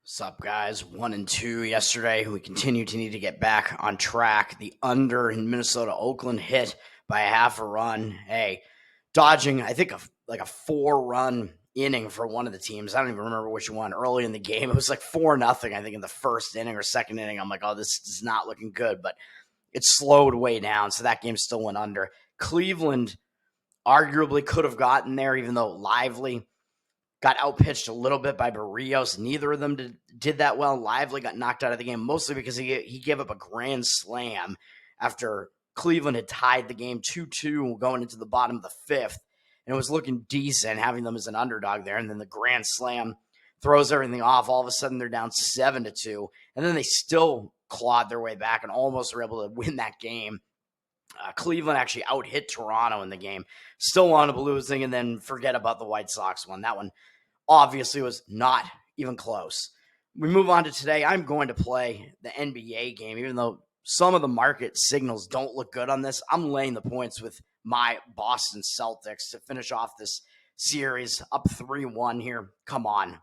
What's up, guys? 1-2 yesterday. We continue to need to get back on track. The under in Minnesota, Oakland hit by a half a run. Hey, dodging, I think, like a 4-run inning for one of the teams. I don't even remember which one. Early in the game, it was like 4-0, I think, in the first inning or second inning. I'm like, oh, this is not looking good, but it slowed way down, so that game still went under. Cleveland arguably could have gotten there, even though Lively got outpitched a little bit by Barrios. Neither of them did that well. Lively got knocked out of the game, mostly because he gave up a grand slam after Cleveland had tied the game 2-2 going into the bottom of the fifth. And it was looking decent, having them as an underdog there. And then the grand slam throws everything off. All of a sudden, they're down 7-2. And then they still clawed their way back and almost were able to win that game. Cleveland actually out-hit Toronto in the game. Still wound up losing, and then forget about the White Sox one. That one obviously was not even close. We move on to today. I'm going to play the NBA game, even though some of the market signals don't look good on this. I'm laying the points with my Boston Celtics to finish off this series up 3-1 here. Come on.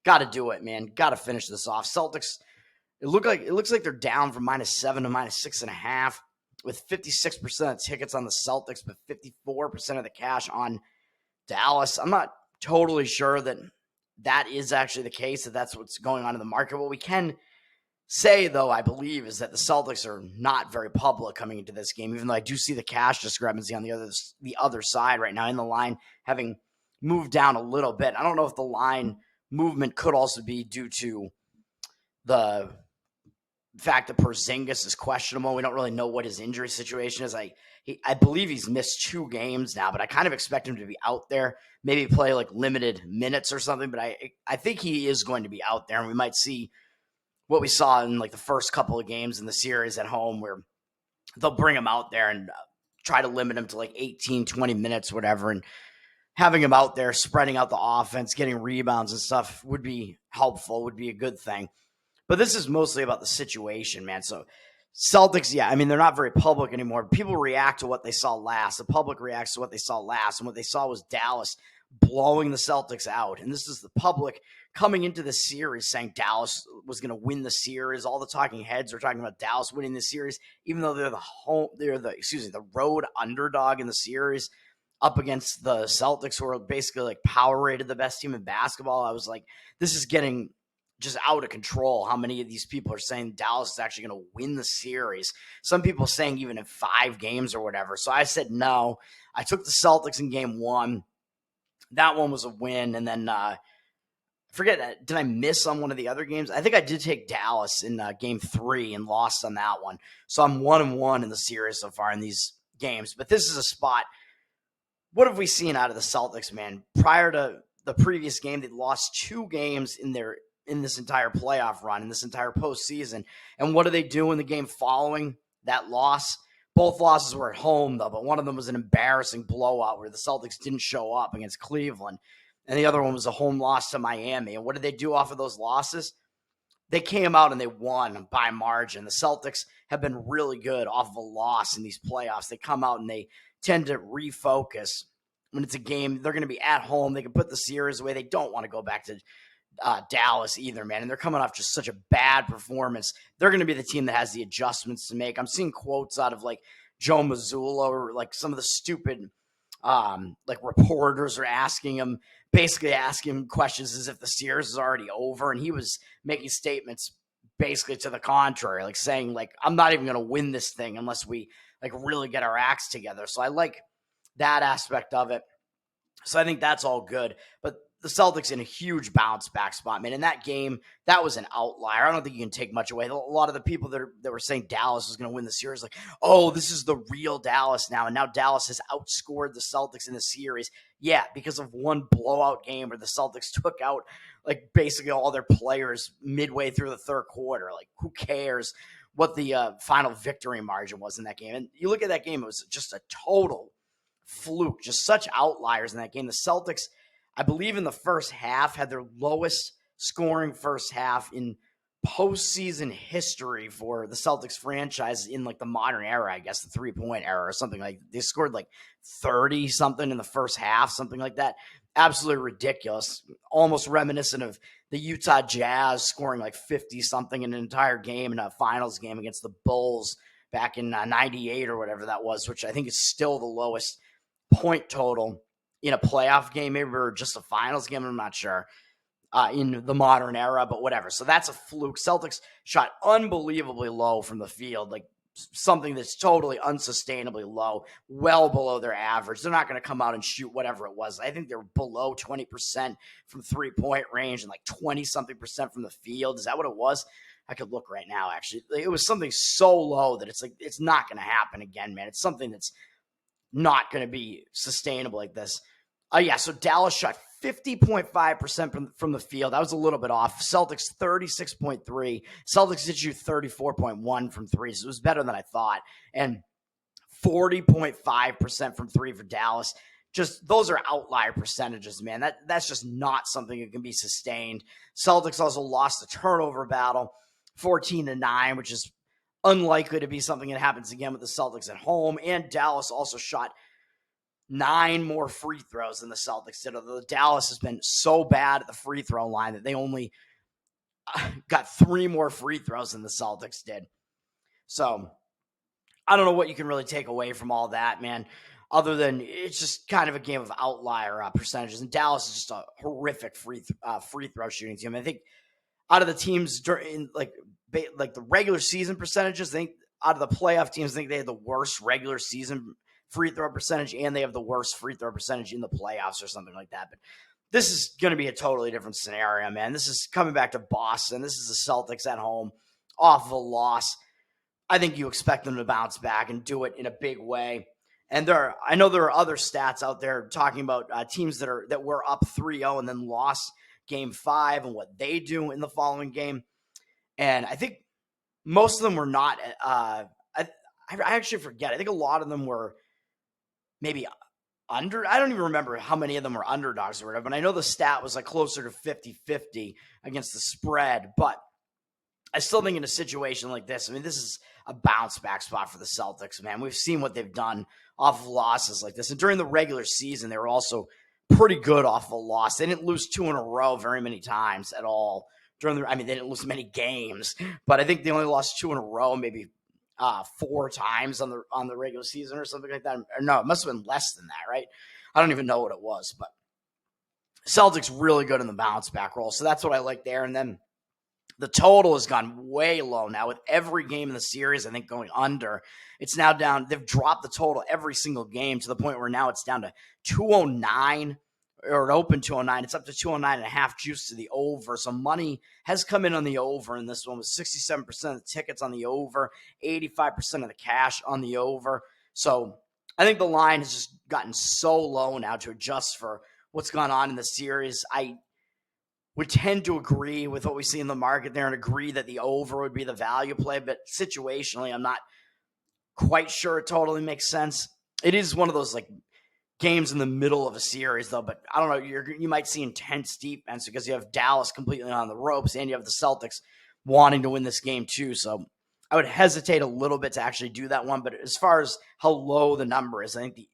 Got to do it, man. Got to finish this off. Celtics, it looks like they're down from -7 to -6.5 with 56% of tickets on the Celtics, but 54% of the cash on Dallas. I'm not totally sure that is actually the case, that that's what's going on in the market. What we can say, though, I believe, is that the Celtics are not very public coming into this game, even though I do see the cash discrepancy on the other side right now in the line having moved down a little bit. I don't know if the line movement could also be due to the fact that Porzingis is questionable. We don't really know what his injury situation is. I believe he's missed 2 games now, but I kind of expect him to be out there, maybe play like limited minutes or something. But I think he is going to be out there, and we might see what we saw in like the first couple of games in the series at home, where they'll bring him out there and try to limit him to like 18, 20 minutes, whatever. And having him out there, spreading out the offense, getting rebounds and stuff would be helpful, would be a good thing. But this is mostly about the situation, man. So Celtics, yeah, I mean, they're not very public anymore. People react to what they saw last. The public reacts to what they saw last. And what they saw was Dallas blowing the Celtics out. And this is the public coming into the series saying Dallas was going to win the series. All the talking heads are talking about Dallas winning the series, even though they're the road underdog in the series up against the Celtics, who are basically like power rated the best team in basketball. I was like, this is getting just out of control. How many of these people are saying Dallas is actually going to win the series? Some people saying even in 5 games or whatever. So I said no. I took the Celtics in game 1. That one was a win. And then forget, did I miss on one of the other games? I think I did take Dallas in game 3 and lost on that one. So I'm 1-1 in the series so far in these games. But this is a spot. What have we seen out of the Celtics, man? Prior to the previous game, they lost 2 games in this entire playoff run, in this entire postseason. And what do they do in the game following that loss? Both losses were at home, though, but one of them was an embarrassing blowout where the Celtics didn't show up against Cleveland, and the other one was a home loss to Miami. And what did they do off of those losses? They came out and they won by margin. The Celtics have been really good off of a loss in these playoffs. They come out and they tend to refocus. When it's a game, they're going to be at home. They can put the series away. They don't want to go back to Dallas either, man. And they're coming off just such a bad performance. They're going to be the team that has the adjustments to make. I'm seeing quotes out of like Joe Mazzulla, or like some of the stupid like reporters are basically asking him questions as if the series is already over. And he was making statements basically to the contrary, like saying like, I'm not even going to win this thing unless we like really get our acts together. So I like that aspect of it. So I think that's all good. But the Celtics in a huge bounce back spot, man. In that game, that was an outlier. I don't think you can take much away. A lot of the people that were saying Dallas was going to win the series, like, oh, this is the real Dallas now. And now Dallas has outscored the Celtics in the series. Yeah, because of one blowout game where the Celtics took out like basically all their players midway through the third quarter. Like, who cares what the final victory margin was in that game? And you look at that game, it was just a total fluke, just such outliers in that game. The Celtics, I believe in the first half, had their lowest scoring first half in postseason history for the Celtics franchise in like the modern era, I guess, the 3-point era or something. Like they scored like 30 something in the first half, something like that. Absolutely ridiculous. Almost reminiscent of the Utah Jazz scoring like 50-something in an entire game in a finals game against the Bulls back in 98 or whatever that was, which I think is still the lowest point total in a playoff game, maybe, or just a finals game. I'm not sure. In the modern era, but whatever. So that's a fluke. Celtics shot unbelievably low from the field, like something that's totally unsustainably low, well below their average. They're not going to come out and shoot whatever it was. I think they're below 20% from 3-point range and like 20-something% from the field. Is that what it was? I could look right now, actually. It was something so low that it's like, it's not going to happen again, man. It's something that's not going to be sustainable like this. So Dallas shot 50.5% from the field. That was a little bit off. Celtics 36.3. Celtics did shoot 34.1 from three, so it was better than I thought. And 40.5% from three for Dallas. Just those are outlier percentages, man. That's just not something that can be sustained. Celtics also lost the turnover battle, 14-9, which is unlikely to be something that happens again with the Celtics at home. And Dallas also shot 9 more free throws than the Celtics did, although Dallas has been so bad at the free throw line that they only got 3 more free throws than the Celtics did. So I don't know what you can really take away from all that, man, other than it's just kind of a game of outlier percentages. And Dallas is just a horrific free throw shooting team. I think out of the teams during like the regular season percentages, I think out of the playoff teams, I think they had the worst regular season free throw percentage, and they have the worst free throw percentage in the playoffs or something like that. But this is going to be a totally different scenario, man. This is coming back to Boston. This is the Celtics at home off of a loss. I think you expect them to bounce back and do it in a big way. And I know there are other stats out there talking about teams that were up 3-0 and then lost game 5 and what they do in the following game. And I think most of them were not. I actually forget. I think a lot of them were maybe under. I don't even remember how many of them were underdogs or whatever, but I know the stat was like closer to 50-50 against the spread. But I still think in a situation like this, I mean, this is a bounce back spot for the Celtics, man. We've seen what they've done off of losses like this. And during the regular season, they were also pretty good off of a loss. They didn't lose 2 in a row very many times at all. They didn't lose many games, but I think they only lost 2 in a row, maybe 4 times on the regular season or something like that. Or no, it must have been less than that, right? I don't even know what it was, but Celtics really good in the bounce back role. So that's what I like there. And then the total has gone way low now with every game in the series, I think, going under. It's now down. They've dropped the total every single game to the point where now it's down to 209, or it opened 209. It's up to 209.5 juice to the over. So money has come in on the over in this one with 67% of the tickets on the over, 85% of the cash on the over. So I think the line has just gotten so low now to adjust for what's gone on in the series. I would tend to agree with what we see in the market there and agree that the over would be the value play, but situationally, I'm not quite sure it totally makes sense. It is one of those like games in the middle of a series, though, but I don't know. You might see intense defense because you have Dallas completely on the ropes and you have the Celtics wanting to win this game too. So I would hesitate a little bit to actually do that one. But as far as how low the number is, I think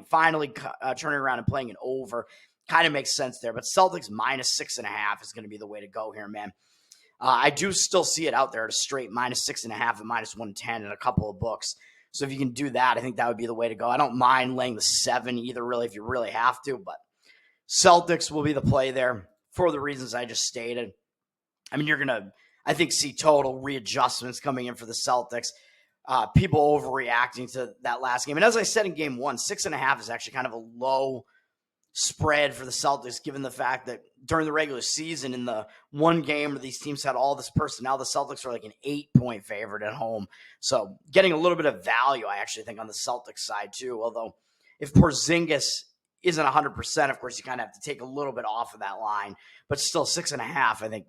finally turning around and playing an over kind of makes sense there. But Celtics minus 6.5 is going to be the way to go here, man. I do still see it out there at a straight minus 6.5 and minus 110 in a couple of books. So if you can do that, I think that would be the way to go. I don't mind laying the 7 either, really, if you really have to. But Celtics will be the play there for the reasons I just stated. I mean, you're going to, I think, see total readjustments coming in for the Celtics. People overreacting to that last game. And as I said in game 1, 6.5 is actually kind of a low spread for the Celtics, given the fact that during the regular season, in the one game where these teams had all this personnel, the Celtics are like an 8-point favorite at home. So getting a little bit of value, I actually think, on the Celtics side too. Although if Porzingis isn't 100%, of course, you kind of have to take a little bit off of that line. But still, 6.5, I think,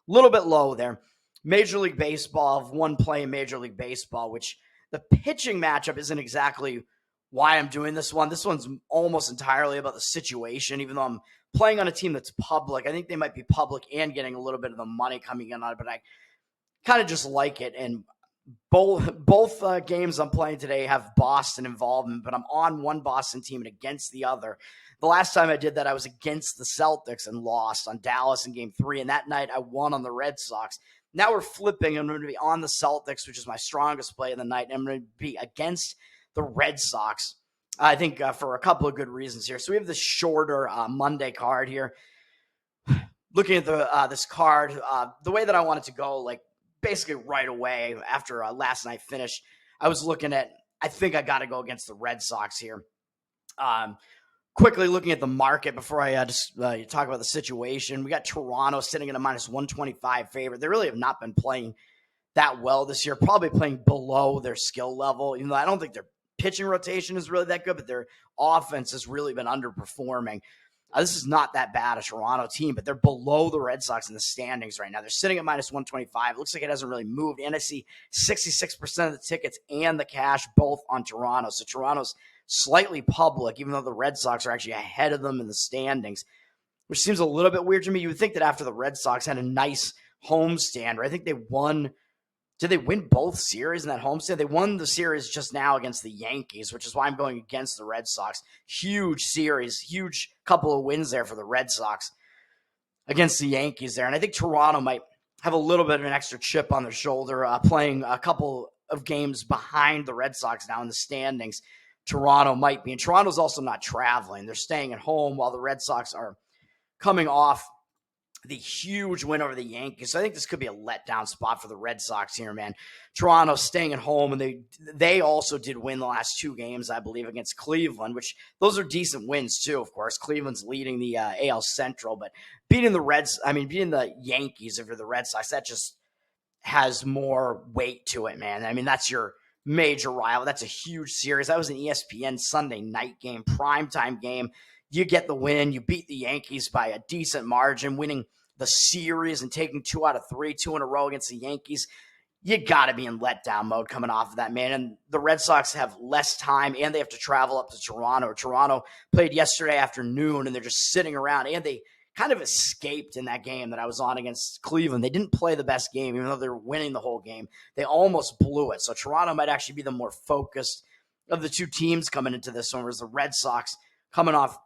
a little bit low there. Major League Baseball, one play in Major League Baseball, which the pitching matchup isn't exactly why I'm doing this one. This one's almost entirely about the situation, even though I'm playing on a team that's public. I think they might be public and getting a little bit of the money coming in on it, but I kind of just like it. And both games I'm playing today have Boston involvement, but I'm on one Boston team and against the other. The last time I did that, I was against the Celtics and lost on Dallas in game 3. And that night I won on the Red Sox. Now we're flipping. I'm going to be on the Celtics, which is my strongest play of the night. And I'm going to be against the Red Sox. I think for a couple of good reasons here. So we have this shorter Monday card here. Looking at this card, the way that I want it to go, like basically right away after last night finished, I was looking at, I think I got to go against the Red Sox here. Quickly looking at the market before I just talk about the situation. We got Toronto sitting at a minus 125 favorite. They really have not been playing that well this year, probably playing below their skill level. Even though I don't think their pitching rotation is really that good, but their offense has really been underperforming. This is not that bad a Toronto team, but they're below the Red Sox in the standings right now. They're sitting at minus 125. It looks like it hasn't really moved. And I see 66% of the tickets and the cash both on Toronto. So Toronto's slightly public, even though the Red Sox are actually ahead of them in the standings, which seems a little bit weird to me. You would think that after the Red Sox had a nice homestand, right? I think they won. Did they win both series in that homestand? They won the series just now against the Yankees, which is why I'm going against the Red Sox. Huge series, huge couple of wins there for the Red Sox against the Yankees there. And I think Toronto might have a little bit of an extra chip on their shoulder, playing a couple of games behind the Red Sox now in the standings. Toronto might be. And Toronto's also not traveling. They're staying at home while the Red Sox are coming off the huge win over the Yankees. So I think this could be a letdown spot for the Red Sox here, man. Toronto staying at home, and they also did win the last 2 games, I believe, against Cleveland, which those are decent wins too, of course. Cleveland's leading the AL Central, but beating the Yankees if you're the Red Sox, that just has more weight to it, man. I mean, that's your major rival. That's a huge series. That was an ESPN Sunday night game, primetime game. You get the win. You beat the Yankees by a decent margin, winning the series and taking 2 out of 3, 2 in a row against the Yankees. You got to be in letdown mode coming off of that, man. And the Red Sox have less time, and they have to travel up to Toronto. Toronto played yesterday afternoon, and they're just sitting around, and they kind of escaped in that game that I was on against Cleveland. They didn't play the best game, even though they were winning the whole game. They almost blew it. So Toronto might actually be the more focused of the 2 teams coming into this one, whereas the Red Sox coming off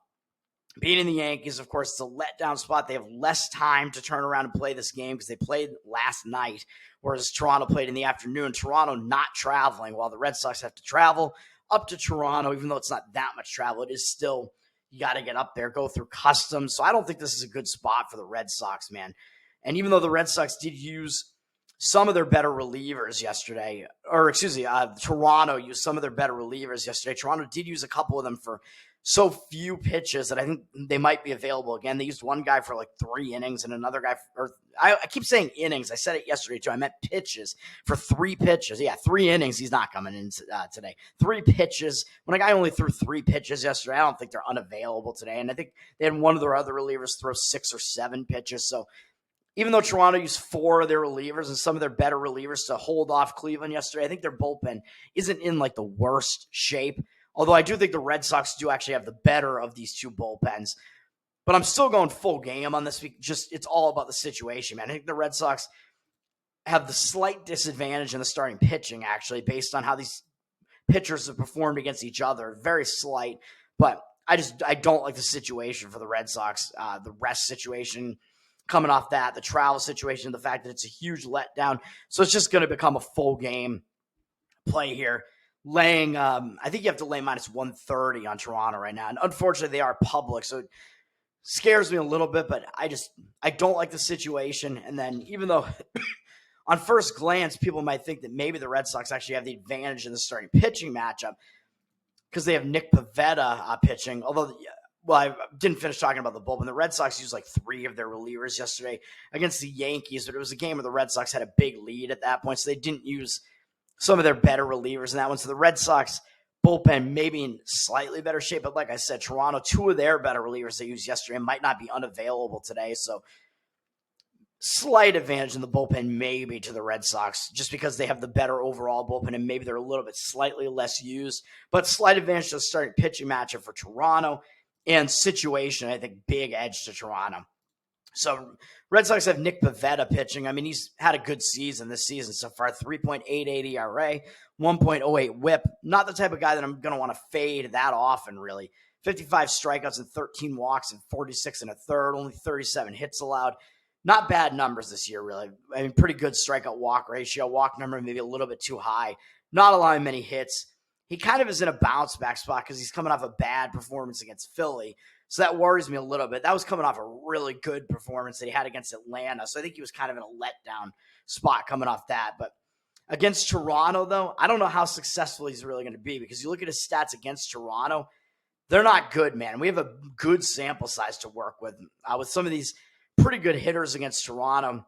beating the Yankees. Of course, it's a letdown spot. They have less time to turn around and play this game because they played last night, whereas Toronto played in the afternoon. Toronto not traveling, while the Red Sox have to travel up to Toronto, even though it's not that much travel. It is still, you got to get up there, go through customs. So I don't think this is a good spot for the Red Sox, man. And even though the Red Sox did use some of their better relievers yesterday, Toronto used some of their better relievers yesterday. Toronto did use a couple of them for so few pitches that I think they might be available again. They used one guy for like 3 innings and another guy I keep saying innings. I said it yesterday too. I meant pitches for 3 pitches. Yeah, 3 innings. He's not coming in today. 3 pitches. When a guy only threw 3 pitches yesterday, I don't think they're unavailable today. And I think they had one of their other relievers throw 6 or 7 pitches. So even though Toronto used 4 of their relievers and some of their better relievers to hold off Cleveland yesterday, I think their bullpen isn't in like the worst shape. Although I do think the Red Sox do actually have the better of these 2 bullpens. But I'm still going full game on this. It's all about the situation, man. I think the Red Sox have the slight disadvantage in the starting pitching, actually, based on how these pitchers have performed against each other. Very slight. But I don't like the situation for the Red Sox. The rest situation coming off that, the travel situation, the fact that it's a huge letdown. So it's just going to become a full game play here. Laying, I think you have to lay minus 130 on Toronto right now. And unfortunately, they are public, so it scares me a little bit, but I don't like the situation. And then even though on first glance, people might think that maybe the Red Sox actually have the advantage in the starting pitching matchup because they have Nick Pivetta pitching. Although, well, I didn't finish talking about the bullpen. The Red Sox used like 3 of their relievers yesterday against the Yankees, but it was a game where the Red Sox had a big lead at that point, so they didn't use some of their better relievers in that one. So the Red Sox bullpen maybe in slightly better shape. But like I said, Toronto, 2 of their better relievers they used yesterday might not be unavailable today. So slight advantage in the bullpen maybe to the Red Sox just because they have the better overall bullpen and maybe they're a little bit slightly less used. But slight advantage to the starting pitching matchup for Toronto. And situation, I think, big edge to Toronto. So Red Sox have Nick Pivetta pitching. I mean, he's had a good season this season so far. 3.88 ERA, 1.08 whip. Not the type of guy that I'm going to want to fade that often, really. 55 strikeouts and 13 walks and 46 and a third, only 37 hits allowed. Not bad numbers this year, really. I mean, pretty good strikeout walk ratio. Walk number maybe a little bit too high. Not allowing many hits. He kind of is in a bounce back spot because he's coming off a bad performance against Philly. So that worries me a little bit. That was coming off a really good performance that he had against Atlanta. So I think he was kind of in a letdown spot coming off that. But against Toronto, though, I don't know how successful he's really going to be because you look at his stats against Toronto, they're not good, man. We have a good sample size to work with. With some of these pretty good hitters against Toronto,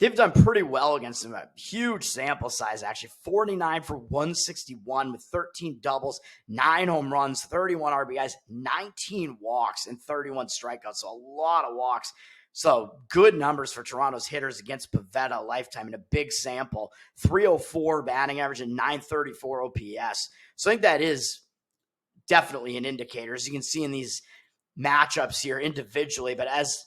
they've done pretty well against him. A huge sample size, actually. 49 for 161 with 13 doubles, 9 home runs, 31 RBIs, 19 walks, and 31 strikeouts. So a lot of walks. So good numbers for Toronto's hitters against Pivetta lifetime in a big sample. 304 batting average and 934 OPS. So I think that is definitely an indicator, as you can see in these matchups here individually. But as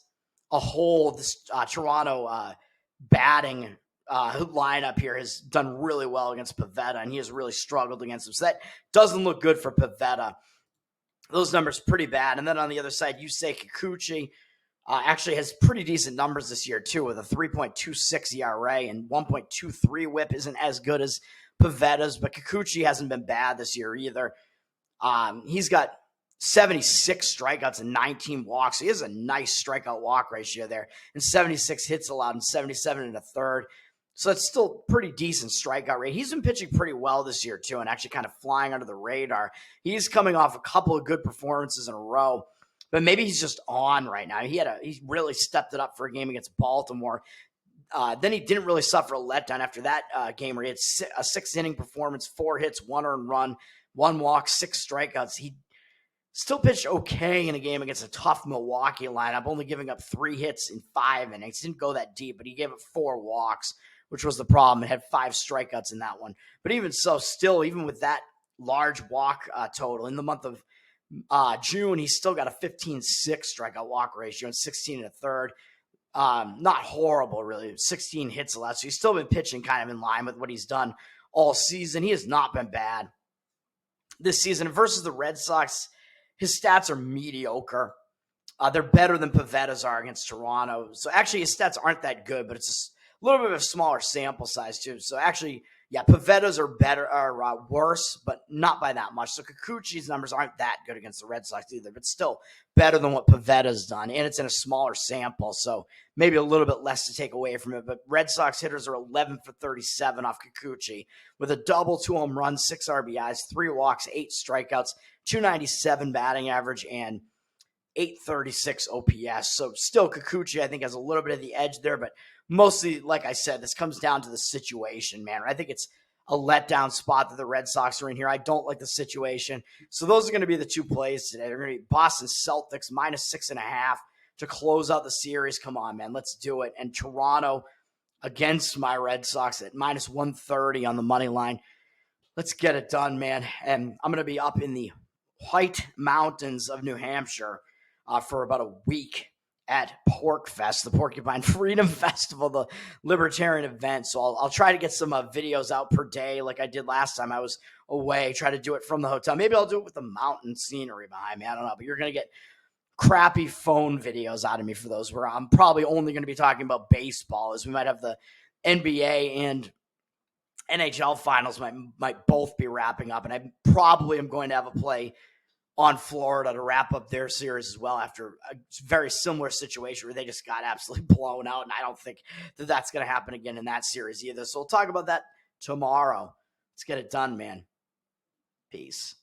a whole, this Toronto batting lineup here has done really well against Pivetta, and he has really struggled against him. So that doesn't look good for Pivetta. Those numbers pretty bad. And then on the other side, Yusei Kikuchi actually has pretty decent numbers this year, too, with a 3.26 ERA and 1.23 whip. Isn't as good as Pivetta's, but Kikuchi hasn't been bad this year either. He's got 76 strikeouts and 19 walks. So he has a nice strikeout walk ratio there, and 76 hits allowed and 77 and a third. So it's still pretty decent strikeout rate. He's been pitching pretty well this year too, and actually kind of flying under the radar. He's coming off a couple of good performances in a row, but maybe he's just on right now. He really stepped it up for a game against Baltimore. Then he didn't really suffer a letdown after that game where he had a 6-inning performance, 4 hits, 1 earned run, 1 walk, 6 strikeouts. He still pitched okay in a game against a tough Milwaukee lineup, only giving up 3 hits in 5 innings. Didn't go that deep, but he gave up 4 walks, which was the problem. It had 5 strikeouts in that one. But even so, still, even with that large walk total, in the month of June, he's still got a 15-6 strikeout walk ratio and 16 and a third. Not horrible, really. 16 hits allowed. So he's still been pitching kind of in line with what he's done all season. He has not been bad this season. Versus the Red Sox, his stats are mediocre. They're better than Pivetta's are against Toronto. So actually his stats aren't that good, but it's a little bit of a smaller sample size too. So actually, yeah, Pivetta's are better or worse, but not by that much. So Kikuchi's numbers aren't that good against the Red Sox either, but still better than what Pivetta's done. And it's in a smaller sample, so maybe a little bit less to take away from it. But Red Sox hitters are 11 for 37 off Kikuchi with a double, 2 home runs, 6 RBIs, 3 walks, 8 strikeouts, 297 batting average, and 836 OPS. So still Kikuchi, I think, has a little bit of the edge there, but mostly, like I said, this comes down to the situation, man. I think it's a letdown spot that the Red Sox are in here. I don't like the situation. So those are going to be the 2 plays today. They're going to be Boston Celtics -6.5 to close out the series. Come on, man. Let's do it. And Toronto against my Red Sox at -130 on the money line. Let's get it done, man. And I'm going to be up in the White Mountains of New Hampshire for about a week at PorcFest, the Porcupine Freedom Festival, the libertarian event. So I'll try to get some videos out per day like I did last time I was away, try to do it from the hotel. Maybe I'll do it with the mountain scenery behind me. I don't know, but you're going to get crappy phone videos out of me for those, where I'm probably only going to be talking about baseball, as we might have the NBA and NHL finals might both be wrapping up, and I probably am going to have a play on Florida to wrap up their series as well after a very similar situation where they just got absolutely blown out, and I don't think that that's going to happen again in that series either. So we'll talk about that tomorrow. Let's get it done, man. Peace.